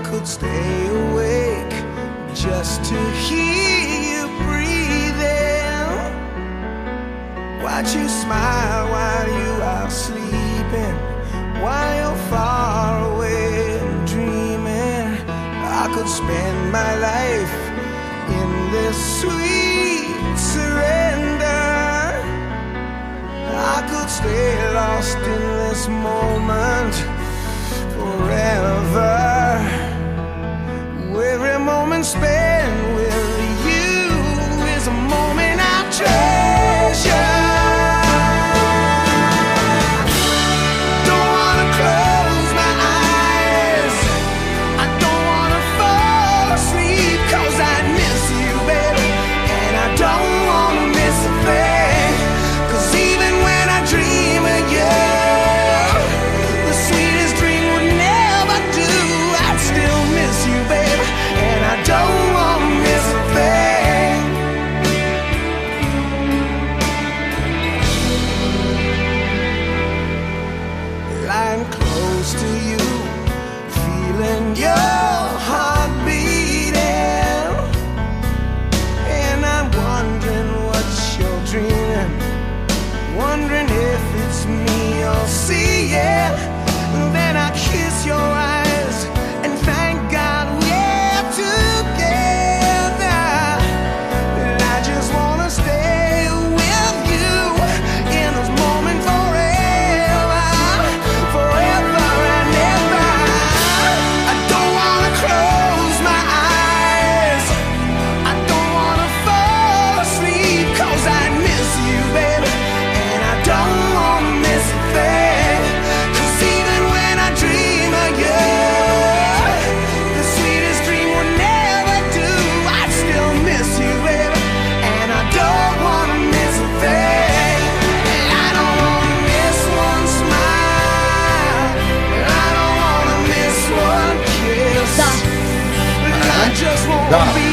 could stay awake just to hear you breathing. Watch you smile while you are sleeping, while you're far away and dreaming. I could spend my life in this sweet surrender. I could stay lost in this moment forever. Every moment spent with you is a moment I treasure. Don't wanna close my eyes, I don't wanna fall asleep, 'cause I miss you, baby, and I don't wanna miss a thing. 'Cause even when I dream of you, the sweetest dream would never do. I'd still miss you, baby, and I don't wanna miss a thing. Lying close to you, feeling your heart beating, and I'm wondering what you're dreaming, wondering if it's me you're seeing. And then I kiss your eyes and thank God we're together. And I just wanna stay with you in this moment forever, forever and ever. I don't wanna close my eyes, I don't wanna fall asleep, 'cause I miss you, baby, and I don't wanna miss a thing. 'Cause even when I dream of you, the sweetest dream would never do. I'd still miss you, baby, and I don't wanna miss a thing. And I don't wanna miss one smile, and I don't wanna miss one kiss. And I just wanna be